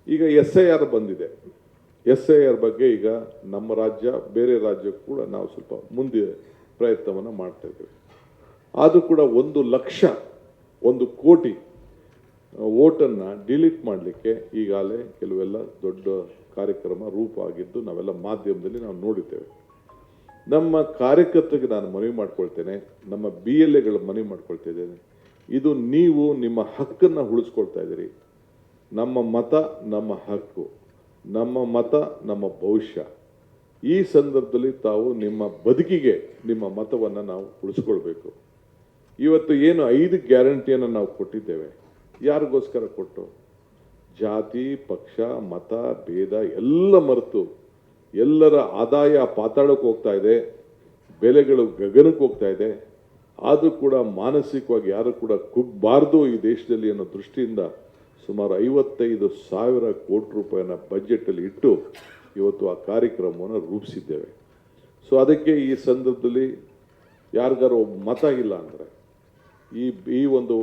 ಈಗ SIR ಬಂದಿದೆ. SIR ಬಗ್ಗೆ ಈಗ ನಮ್ಮ ರಾಜ್ಯ ಬೇರೆ ರಾಜ್ಯಕ್ಕೂ ಕೂಡ ನಾವು ಸ್ವಲ್ಪ ಮುಂದೆ ಪ್ರಯತ್ನವನ್ನು ಮಾಡ್ತಾ ಇದ್ದೇವೆ. ಆದರೂ ಕೂಡ 1 ಲಕ್ಷ 1 ಕೋಟಿ ವೋಟನ್ನು ಡಿಲೀಟ್ ಮಾಡಲಿಕ್ಕೆ ಈಗಾಗಲೇ ಕೆಲವೆಲ್ಲ ದೊಡ್ಡ ಕಾರ್ಯಕ್ರಮ ರೂಪ ಆಗಿದ್ದು ನಾವೆಲ್ಲ ಮಾಧ್ಯಮದಲ್ಲಿ ನಾವು ನೋಡಿದ್ದೇವೆ. ನಮ್ಮ ಕಾರ್ಯಕರ್ತರಿಗೆ ನಾನು ಮನವಿ ಮಾಡ್ಕೊಳ್ತೇನೆ, ನಮ್ಮ BLAಗಳು ಮನವಿ ಮಾಡ್ಕೊಳ್ತಿದ್ದೇನೆ, ಇದು ನೀವು ನಿಮ್ಮ ಹಕ್ಕನ್ನು ಉಳಿಸ್ಕೊಳ್ತಾ ಇದ್ದೀರಿ. ನಮ್ಮ ಮತ ನಮ್ಮ ಹಕ್ಕು, ನಮ್ಮ ಮತ ನಮ್ಮ ಭವಿಷ್ಯ. ಈ ಸಂದರ್ಭದಲ್ಲಿ ತಾವು ನಿಮ್ಮ ಬದುಕಿಗೆ ನಿಮ್ಮ ಮತವನ್ನು ನಾವು ಉಳಿಸ್ಕೊಳ್ಬೇಕು. ಇವತ್ತು ಏನು 5 ಗ್ಯಾರಂಟಿಯನ್ನು ನಾವು ಕೊಟ್ಟಿದ್ದೇವೆ, ಯಾರಿಗೋಸ್ಕರ ಕೊಟ್ಟು? ಜಾತಿ ಪಕ್ಷ ಮತ ಭೇದ ಎಲ್ಲ ಮರೆತು ಎಲ್ಲರ ಆದಾಯ ಪಾತಾಳಕ್ಕೆ ಹೋಗ್ತಾ ಇದೆ, ಬೆಲೆಗಳು ಗಗನಕ್ಕೆ ಹೋಗ್ತಾ ಇದೆ. ಆದರೂ ಕೂಡ ಮಾನಸಿಕವಾಗಿ ಯಾರು ಕೂಡ ಕುಗ್ಗಬಾರ್ದು ಈ ದೇಶದಲ್ಲಿ ಅನ್ನೋ ದೃಷ್ಟಿಯಿಂದ ಸುಮಾರು 55,000 ಕೋಟಿ ರೂಪಾಯಿನ ಬಜೆಟಲ್ಲಿ ಇಟ್ಟು ಇವತ್ತು ಆ ಕಾರ್ಯಕ್ರಮವನ್ನು ರೂಪಿಸಿದ್ದೇವೆ. ಸೊ ಅದಕ್ಕೆ ಈ ಸಂದರ್ಭದಲ್ಲಿ ಯಾರಿಗಾರು ಮತ ಇಲ್ಲ ಅಂದರೆ ಈ ಒಂದು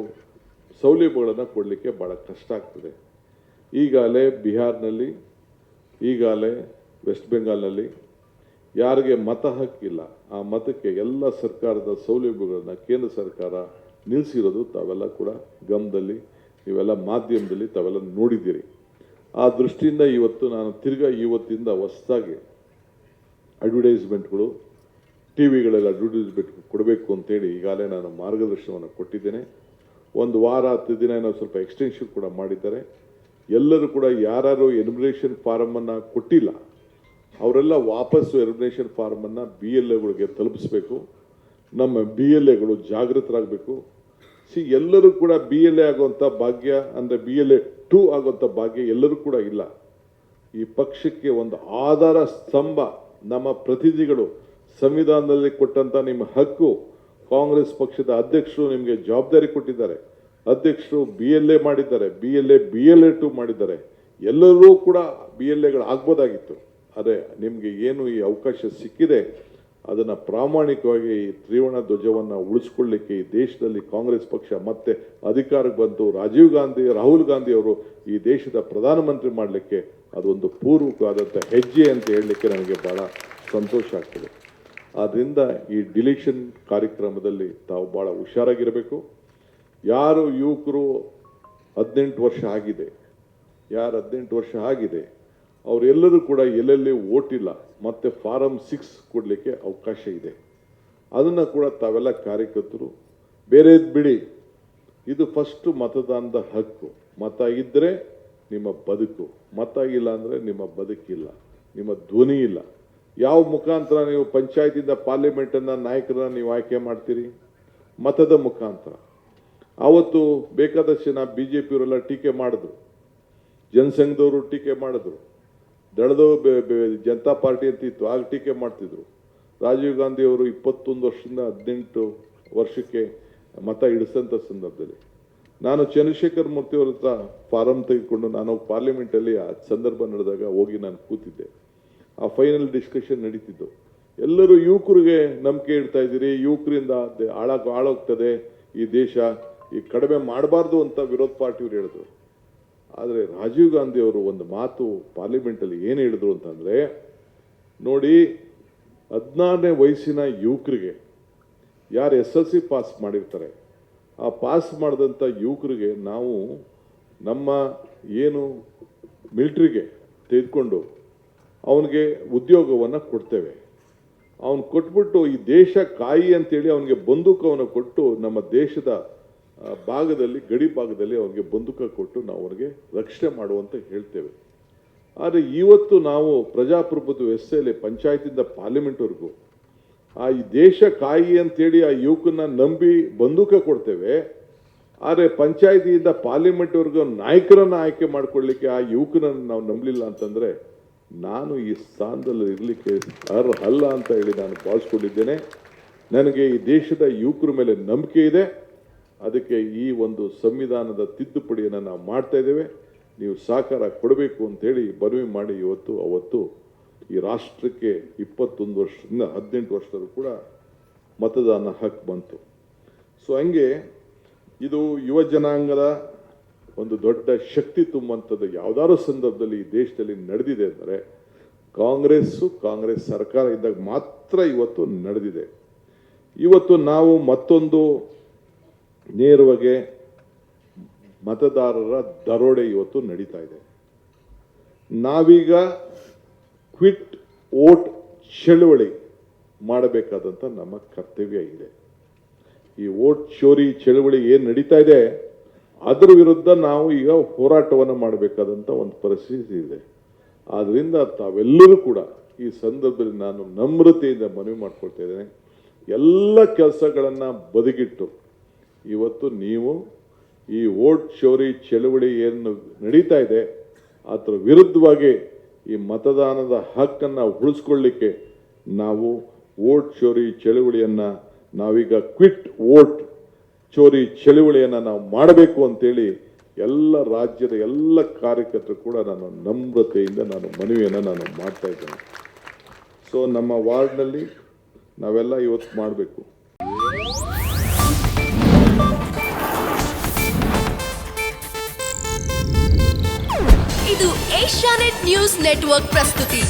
ಸೌಲಭ್ಯಗಳನ್ನು ಕೊಡಲಿಕ್ಕೆ ಭಾಳ ಕಷ್ಟ ಆಗ್ತದೆ. ಈಗಾಗಲೇ ಬಿಹಾರ್ನಲ್ಲಿ, ಈಗಾಗಲೇ ವೆಸ್ಟ್ ಬೆಂಗಾಲ್ನಲ್ಲಿ ಯಾರಿಗೆ ಮತ ಹಕ್ಕಿಲ್ಲ ಆ ಮತಕ್ಕೆ ಎಲ್ಲ ಸರ್ಕಾರದ ಸೌಲಭ್ಯಗಳನ್ನು ಕೇಂದ್ರ ಸರ್ಕಾರ ನಿಲ್ಲಿಸಿರೋದು ತಾವೆಲ್ಲ ಕೂಡ ಗಮನದಲ್ಲಿ, ನೀವೆಲ್ಲ ಮಾಧ್ಯಮದಲ್ಲಿ ತಾವೆಲ್ಲ ನೋಡಿದ್ದೀರಿ. ಆ ದೃಷ್ಟಿಯಿಂದ ಇವತ್ತು ನಾನು ತಿರ್ಗಾ ಇವತ್ತಿಂದ ಹೊಸದಾಗಿ ಅಡ್ವರ್ಟೈಸ್ಮೆಂಟ್ಗಳು TVಗಳೆಲ್ಲ ಅಡ್ವರ್ಟೈಸ್ಮೆಂಟ್ ಕೊಡಬೇಕು ಅಂತೇಳಿ ಈಗಾಗಲೇ ನಾನು ಮಾರ್ಗದರ್ಶನವನ್ನು ಕೊಟ್ಟಿದ್ದೇನೆ. 1 ವಾರ 10 ದಿನ ನಾವು ಸ್ವಲ್ಪ ಎಕ್ಸ್ಟೆನ್ಷನ್ ಕೂಡ ಮಾಡಿದ್ದಾರೆ. ಎಲ್ಲರೂ ಕೂಡ ಯಾರು ಎನ್ಯುಮರೇಷನ್ ಫಾರಮನ್ನು ಕೊಟ್ಟಿಲ್ಲ ಅವರೆಲ್ಲ ವಾಪಸ್ಸು ಎನ್ಯುಮರೇಷನ್ ಫಾರಮನ್ನು BLAಗಳಿಗೆ ತಲುಪಿಸಬೇಕು. ನಮ್ಮ BLAಗಳು ಜಾಗೃತರಾಗಬೇಕು. ಎಲ್ಲರೂ ಕೂಡ BLA ಆಗುವಂಥ ಭಾಗ್ಯ ಅಂದರೆ BLA 2 ಆಗುವಂಥ ಭಾಗ್ಯ ಎಲ್ಲರೂ ಕೂಡ ಇಲ್ಲ. ಈ ಪಕ್ಷಕ್ಕೆ ಒಂದು ಆಧಾರ ಸ್ತಂಭ ನಮ್ಮ ಪ್ರತಿನಿಧಿಗಳು ಸಂವಿಧಾನದಲ್ಲಿ ಕೊಟ್ಟಂಥ ನಿಮ್ಮ ಹಕ್ಕು. ಕಾಂಗ್ರೆಸ್ ಪಕ್ಷದ ಅಧ್ಯಕ್ಷರು ನಿಮಗೆ ಜವಾಬ್ದಾರಿ ಕೊಟ್ಟಿದ್ದಾರೆ, ಅಧ್ಯಕ್ಷರು BLA ಮಾಡಿದ್ದಾರೆ, BLA 2 ಮಾಡಿದ್ದಾರೆ. ಎಲ್ಲರೂ ಕೂಡ BLAಗಳು ಆಗ್ಬೋದಾಗಿತ್ತು. ಆದರೆ ನಿಮಗೆ ಏನು ಈ ಅವಕಾಶ ಸಿಕ್ಕಿದೆ ಅದನ್ನು ಪ್ರಾಮಾಣಿಕವಾಗಿ ಈ ತ್ರಿವರ್ಣ ಧ್ವಜವನ್ನು ಉಳಿಸ್ಕೊಳ್ಳಿಕ್ಕೆ ಈ ದೇಶದಲ್ಲಿ ಕಾಂಗ್ರೆಸ್ ಪಕ್ಷ ಮತ್ತೆ ಅಧಿಕಾರಕ್ಕೆ ಬಂತು. ರಾಹುಲ್ ಗಾಂಧಿ ಅವರು ಈ ದೇಶದ ಪ್ರಧಾನಮಂತ್ರಿ ಮಾಡಲಿಕ್ಕೆ ಅದೊಂದು ಪೂರ್ವಕವಾದಂಥ ಹೆಜ್ಜೆ ಅಂತ ಹೇಳಲಿಕ್ಕೆ ನನಗೆ ಭಾಳ ಸಂತೋಷ ಆಗ್ತದೆ. ಆದ್ದರಿಂದ ಈ ಡಿಲೀಷನ್ ಕಾರ್ಯಕ್ರಮದಲ್ಲಿ ತಾವು ಭಾಳ ಹುಷಾರಾಗಿರಬೇಕು. ಯಾರು ಯುವಕರು 18 ವರ್ಷ ಆಗಿದೆ, ಯಾರು 18 ವರ್ಷ ಆಗಿದೆ ಅವರೆಲ್ಲರೂ ಕೂಡ ಎಲ್ಲೆಲ್ಲಿ ವೋಟ್ ಇಲ್ಲ ಮತ್ತು ಫಾರಮ್ 6 ಕೊಡಲಿಕ್ಕೆ ಅವಕಾಶ ಇದೆ. ಅದನ್ನು ಕೂಡ ತಾವೆಲ್ಲ ಕಾರ್ಯಕರ್ತರು ಬೇರೆದು ಬಿಡಿ. ಇದು ಫಸ್ಟು ಮತದಾನದ ಹಕ್ಕು. ಮತ ಇದ್ದರೆ ನಿಮ್ಮ ಬದುಕು, ಮತ ಇಲ್ಲ ಅಂದರೆ ನಿಮ್ಮ ಬದುಕಿಲ್ಲ, ನಿಮ್ಮ ಧ್ವನಿ ಇಲ್ಲ. ಯಾವ ಮುಖಾಂತರ ನೀವು ಪಂಚಾಯತಿಂದ ಪಾರ್ಲಿಮೆಂಟನ್ನು ನಾಯಕರನ್ನ ನೀವು ಆಯ್ಕೆ ಮಾಡ್ತೀರಿ? ಮತದ ಮುಖಾಂತರ. ಆವತ್ತು ಬೇಕಾದಷ್ಟು ಜನ BJPಯವರೆಲ್ಲ ಟೀಕೆ ಮಾಡಿದ್ರು, ಜನಸಂಘದವರು ಟೀಕೆ ಮಾಡಿದ್ರು, ದಳದ ಜನತಾ ಪಾರ್ಟಿ ಅಂತ ಇತ್ತು ಆಗ ಟೀಕೆ ಮಾಡ್ತಿದ್ರು. ರಾಜೀವ್ ಗಾಂಧಿ ಅವರು 21 ವರ್ಷದಿಂದ 18 ವರ್ಷಕ್ಕೆ ಮತ ಇಡಿಸಂಥ ಸಂದರ್ಭದಲ್ಲಿ ನಾನು ಚಂದ್ರಶೇಖರ್ ಮೂರ್ತಿ ಅವ್ರ ಹತ್ರ ಫಾರಂ ತೆಗೆದುಕೊಂಡು ನಾನು ಪಾರ್ಲಿಮೆಂಟಲ್ಲಿ ಆ ಸಂದರ್ಭ ನಡೆದಾಗ ಹೋಗಿ ನಾನು ಕೂತಿದ್ದೆ. ಆ ಫೈನಲ್ ಡಿಸ್ಕಷನ್ ನಡೀತಿದ್ದು. ಎಲ್ಲರೂ ಯುವಕರಿಗೆ ನಂಬಿಕೆ ಇಡ್ತಾ ಇದ್ದೀರಿ, ಯುವಕರಿಂದ ಹಾಳಾಗ್ತದೆ ಈ ದೇಶ, ಈ ಕಡಿಮೆ ಮಾಡಬಾರ್ದು ಅಂತ ವಿರೋಧ ಪಾರ್ಟಿಯವರು ಹೇಳಿದ್ರು. ಆದರೆ ರಾಜೀವ್ ಗಾಂಧಿ ಅವರು ಒಂದು ಮಾತು ಪಾರ್ಲಿಮೆಂಟಲ್ಲಿ ಏನು ಹೇಳಿದ್ರು ಅಂತಂದರೆ, ನೋಡಿ 16ನೇ ವಯಸ್ಸಿನ ಯುವಕರಿಗೆ ಯಾರು SSLC ಪಾಸ್ ಮಾಡಿರ್ತಾರೆ ಆ ಪಾಸ್ ಮಾಡಿದಂಥ ಯುವಕರಿಗೆ ನಾವು ನಮ್ಮ ಏನು ಮಿಲಿಟ್ರಿಗೆ ತೆಗೆದುಕೊಂಡು ಅವನಿಗೆ ಉದ್ಯೋಗವನ್ನು ಕೊಡ್ತೇವೆ. ಅವನು ಕೊಟ್ಬಿಟ್ಟು ಈ ದೇಶ ಕಾಯಿ ಅಂತೇಳಿ ಅವನಿಗೆ ಬಂದೂಕವನ್ನು ಕೊಟ್ಟು ನಮ್ಮ ದೇಶದ ಭಾಗದಲ್ಲಿ ಗಡಿ ಭಾಗದಲ್ಲಿ ಅವನಿಗೆ ಬಂದೂಕ ಕೊಟ್ಟು ನಾವು ಅವನಿಗೆ ರಕ್ಷಣೆ ಮಾಡುವಂತ ಹೇಳ್ತೇವೆ. ಆದರೆ ಇವತ್ತು ನಾವು ಪ್ರಜಾಪ್ರಭುತ್ವ ವ್ಯವಸ್ಥೆಯಲ್ಲಿ ಪಂಚಾಯತಿಂದ ಪಾರ್ಲಿಮೆಂಟ್ವರೆಗೂ ಈ ದೇಶ ಕಾಯಿ ಅಂತೇಳಿ ಆ ಯುವಕನ ನಂಬಿ ಬಂದೂಕ ಕೊಡ್ತೇವೆ. ಆದರೆ ಪಂಚಾಯತಿಯಿಂದ ಪಾರ್ಲಿಮೆಂಟ್ವರೆಗೂ ನಾಯಕರನ್ನು ಆಯ್ಕೆ ಮಾಡ್ಕೊಳ್ಳಿಕ್ಕೆ ಆ ಯುವಕನನ್ನು ನಾವು ನಂಬಲಿಲ್ಲ ಅಂತಂದರೆ ನಾನು ಈ ಸ್ಥಾನದಲ್ಲಿ ಇರಲಿಕ್ಕೆ ಅರ್ಹಲ್ಲ ಅಂತ ಹೇಳಿ ನಾನು ಭಾವಿಸ್ಕೊಂಡಿದ್ದೇನೆ. ನನಗೆ ಈ ದೇಶದ ಯುವಕರ ಮೇಲೆ ನಂಬಿಕೆ ಇದೆ. ಅದಕ್ಕೆ ಈ ಒಂದು ಸಂವಿಧಾನದ ತಿದ್ದುಪಡಿಯನ್ನು ನಾವು ಮಾಡ್ತಾ ಇದ್ದೇವೆ. ನೀವು ಸಹಕಾರ ಕೊಡಬೇಕು ಅಂತೇಳಿ ಮನವಿ ಮಾಡಿ ಅವತ್ತು ಈ ರಾಷ್ಟ್ರಕ್ಕೆ 21 ವರ್ಷದಿಂದ 18 ವರ್ಷದಲ್ಲೂ ಕೂಡ ಮತದಾನ ಹಕ್ಕು ಬಂತು. ಸೊ ಹಂಗೆ ಇದು ಯುವ ಜನಾಂಗದ ಒಂದು ದೊಡ್ಡ ಶಕ್ತಿ ತುಂಬುವಂಥದ್ದು ಯಾವುದಾದ್ರು ಸಂದರ್ಭದಲ್ಲಿ ಈ ದೇಶದಲ್ಲಿ ನಡೆದಿದೆ ಅಂದರೆ ಕಾಂಗ್ರೆಸ್ ಸರ್ಕಾರ ಇದ್ದಾಗ ಮಾತ್ರ ಇವತ್ತು ನಡೆದಿದೆ. ಇವತ್ತು ನಾವು ಮತ್ತೊಂದು ನೇರವಾಗಿ ಮತದಾರರ ದರೋಡೆ ಇವತ್ತು ನಡೀತಾ ಇದೆ. ನಾವೀಗ ಕ್ವಿಟ್ ವೋಟ್ ಚಳುವಳಿ ಮಾಡಬೇಕಾದಂಥ ನಮ್ಮ ಕರ್ತವ್ಯ ಇದೆ. ಈ ವೋಟ್ ಚೋರಿ ಚಳುವಳಿ ಏನು ನಡೀತಾ ಇದೆ ಅದರ ವಿರುದ್ಧ ನಾವು ಈಗ ಹೋರಾಟವನ್ನು ಮಾಡಬೇಕಾದಂಥ ಒಂದು ಪರಿಸ್ಥಿತಿ ಇದೆ. ಆದ್ದರಿಂದ ತಾವೆಲ್ಲರೂ ಕೂಡ ಈ ಸಂದರ್ಭದಲ್ಲಿ ನಾನು ನಮ್ರತೆಯಿಂದ ಮನವಿ ಮಾಡ್ಕೊಳ್ತಾ ಇದ್ದೇನೆ, ಎಲ್ಲ ಕೆಲಸಗಳನ್ನು ಬದಿಗಿಟ್ಟು ಇವತ್ತು ನೀವು ಈ ವೋಟ್ ಚೋರಿ ಚಳುವಳಿ ಏನು ನಡೀತಾ ಇದೆ ಅದರ ವಿರುದ್ಧವಾಗಿ ಈ ಮತದಾನದ ಹಕ್ಕನ್ನು ಉಳಿಸ್ಕೊಳ್ಳಿಕ್ಕೆ ನಾವು ವೋಟ್ ಚೋರಿ ಚಳುವಳಿಯನ್ನು ನಾವೀಗ ಕ್ವಿಟ್ ವೋಟ್ ಚೋರಿ ಚಳುವಳಿಯನ್ನು ನಾವು ಮಾಡಬೇಕು ಅಂತೇಳಿ ಎಲ್ಲ ರಾಜ್ಯದ ಎಲ್ಲ ಕಾರ್ಯಕರ್ತರು ಕೂಡ ನಾನು ನಮ್ರತೆಯಿಂದ ಮನವಿಯನ್ನು ನಾನು ಮಾಡ್ತಾ ಇದ್ದೇನೆ. ಸೊ ನಮ್ಮ ವಾರ್ಡ್ನಲ್ಲಿ ನಾವೆಲ್ಲ ಇವತ್ತು ಮಾಡಬೇಕು. ಇದು ಏಷ್ಯಾನೆಟ್ ನ್ಯೂಸ್ ನೆಟ್ವರ್ಕ್ ಪ್ರಸ್ತುತಿ.